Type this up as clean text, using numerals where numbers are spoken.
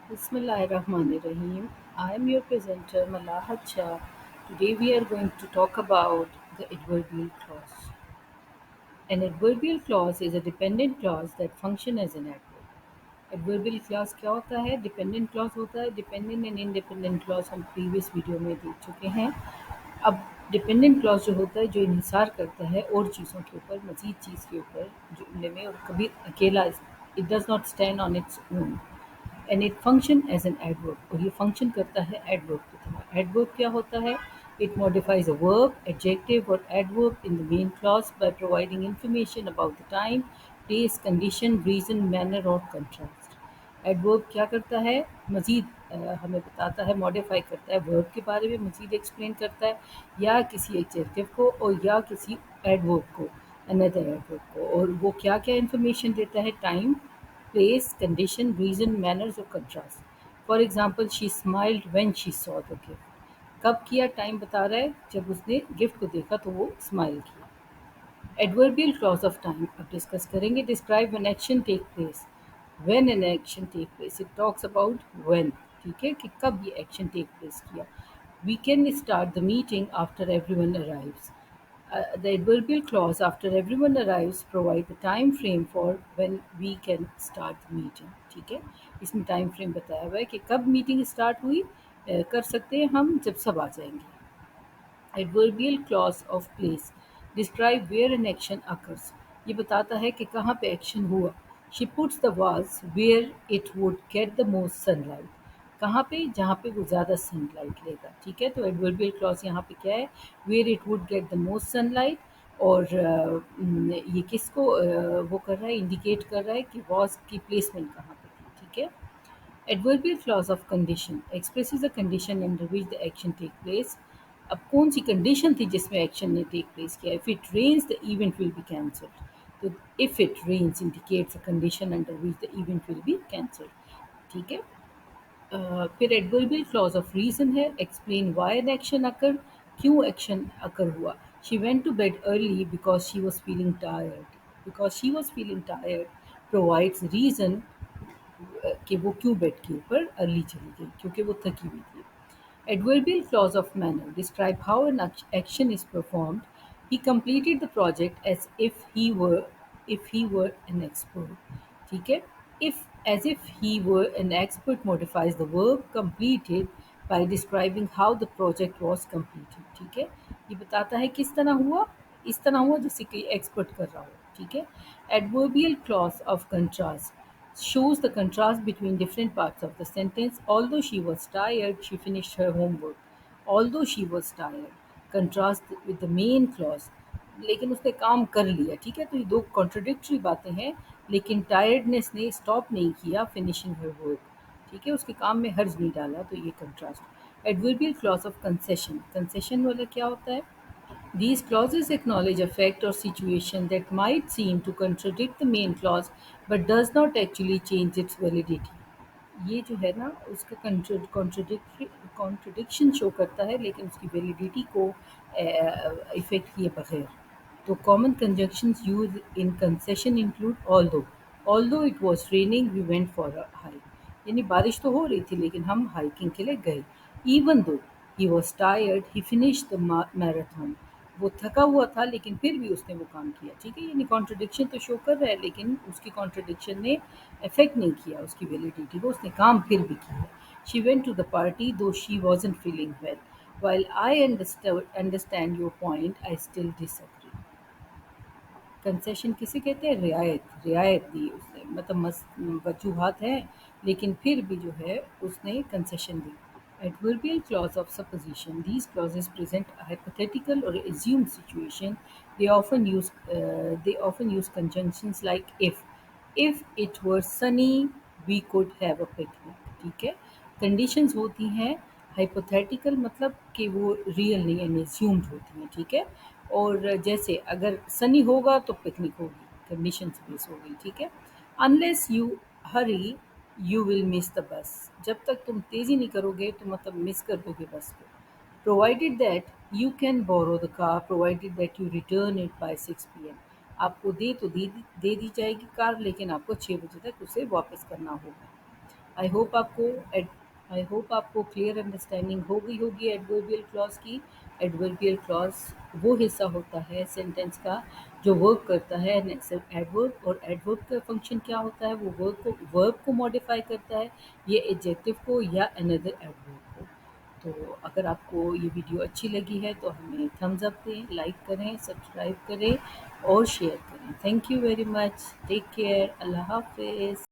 Bismillahirrahmanirrahim. I am your presenter Malahat Shah. Today we are going to talk about the adverbial clause. An adverbial clause is a dependent clause that function as an adverb. Adverbial clause क्या होता है? Dependent clause होता है। Dependent and independent clause हम previous video में देख चुके हैं। अब डिपेंडेंट क्लॉज जो होता है, जो इन्हिसार करता है और चीज़ों के ऊपर, मज़ीद चीज़ के ऊपर जुमले में, और कभी अकेला, it does not stand on its own and it function as an adverb, और ये फंक्शन करता है एडवर्ब की तरह। एडवर्ब क्या होता है? It modifies a verb, adjective और adverb in the main clause by providing information about the time, place, condition, reason, manner और कंट्रास्ट। एडवर्ब क्या करता है? मज़ीद हमें बताता है, मॉडिफाई करता है, वर्ब के बारे में मज़ीद एक्सप्लेन करता है, या किसी एडजेक्टिव को और या किसी एडवर्ब को, अनदर एडवर्ब को। और वो क्या क्या इन्फॉर्मेशन देता है? Time, place, condition, reason, manners और contrast. For example, she smiled when she saw the gift. कब किया? टाइम बता रहा है, जब उसने गिफ्ट को देखा तो वो स्माइल किया। एडवर्बियल क्लॉज ऑफ टाइम अब डिस्कस करेंगे। Describe when action take place. When an action take place, it talks about when, ठीक है, कि कब ये एक्शन टेक प्लेस किया। We can start the meeting after everyone arrives. The adverbial clause after everyone arrives provide the time frame for when we can start the meeting, ठीक है। इसमें time frame बताया हुआ है कि कब मीटिंग स्टार्ट हुई, कर सकते हैं हम जब सब आ जाएंगे। Adverbial clause of place describe where an action occurs, ये बताता है कि कहाँ पे एक्शन हुआ। She puts the vase where it would get the most sunlight, कहाँ पे? जहाँ पे वो ज़्यादा सनलाइट लेगा, ठीक है। तो एडवर्बियल क्लॉज यहाँ पे क्या है? Where it would get the most sunlight. और ये किसको वो कर रहा है, इंडिकेट कर रहा है कि वॉज की प्लेसमेंट कहाँ पे थी, ठीक है। Adverbial clause of condition expresses a condition under which the action take place. अब कौन सी कंडीशन थी जिसमें एक्शन ने टेक प्लेस किया? If it rains the event will be cancelled. तो if it rains indicates a condition under which the event will be cancelled, ठीक है। फिर एडवर्बियल क्लॉज ऑफ रीजन है। Explain why an action occur, क्यों action occur हुआ। She went to bed early because she was feeling tired. Because she was feeling tired provides reason कि वो क्यों bed के ऊपर अर्ली चली गई, क्योंकि वो थकी हुई थी। Adverbial clause of manner describe how an action is performed. He completed the project as if he were an expert, ठीक है। if as if he were an expert modifies the verb completed by describing how the project was completed, ठीक है। ये बताता है किस तरह हुआ, इस तरह हुआ जैसे कि एक्सपर्ट कर रहा हो, ठीक है। Adverbial clause of contrast shows the contrast between different parts of the sentence. Although she was tired, she finished her homework. Although she was tired, contrast with the main clause, लेकिन उसने काम कर लिया, ठीक है। तो ये दो कॉन्ट्रोडिक्टरी बातें हैं, लेकिन टायर्डनेस ने स्टॉप नहीं किया फिनिशिंग हर वर्क, ठीक है, उसके काम में हर्ज नहीं डाला, तो ये contrast. Adverbial clause of concession, concession वाला क्या होता है? These clauses acknowledge a fact or situation that might seem to contradict the main clause but does not actually change its validity. ये जो है ना, उसका कॉन्ट्रडिक्शन शो करता है, लेकिन उसकी वैलिडिटी को इफेक्ट किए बगैर। तो common conjunctions use in concession include although it was raining we went for a hike, यानी बारिश तो हो रही थी लेकिन हम हाइकिंग के लिए गए। Even though he was tired he finish the marathon, वो थका हुआ था लेकिन फिर भी उसने वो काम किया, ठीक है। यानी कॉन्ट्रडिक्शन तो शो कर रहा है, लेकिन उसकी कॉन्ट्रडिक्शन ने इफेक्ट नहीं किया उसकी वैलिडिटी को, उसने काम फिर भी किया। She went to the party though she wasn't feeling well. While I understand your point I still disagree. Concession किसे कहते हैं? रियायत, रियायत दी उसने, मतलब वजूहात हैं लेकिन फिर भी जो है उसने concession the. Adverbial clause of supposition. These clauses present a hypothetical or assumed situation. They often use conjunctions like if. If it were sunny, we could have a picnic. ठीक है। कंडीशंस होती हैं हाइपोथेटिकल, मतलब कि वो real नहीं है, assumed होती हैं, ठीक है। और जैसे अगर सनी होगा तो पिकनिक होगी, कंडीशंस बेस हो गई, ठीक है। Unless you Hari you will miss the bus, जब तक तुम तेज़ी नहीं करोगे तो मतलब मिस कर दोगे बस को। Provided that you can borrow the car, provided that you return it by 6 PM, आपको दे तो दे दी जाएगी कार, लेकिन आपको 6 बजे तक उसे वापस करना होगा। आई होप आपको आई होप आपको क्लियर अंडरस्टैंडिंग हो गई होगी एडवर्बियल क्लॉज की। एडवर्बियल क्लॉज वो हिस्सा होता है सेंटेंस का जो वर्क करता है नेक्स्ट एडवर्ब, और एडवर्ब का फंक्शन क्या होता है, वो वर्ब को मॉडिफाई करता है, ये एडजेक्टिव को या अनदर एडवर्ब को। तो अगर आपको ये वीडियो अच्छी लगी है तो हमें थम्स अप दें, लाइक करें, सब्सक्राइब करें और शेयर करें। Thank you very much. Take care. Allah हाफिज़।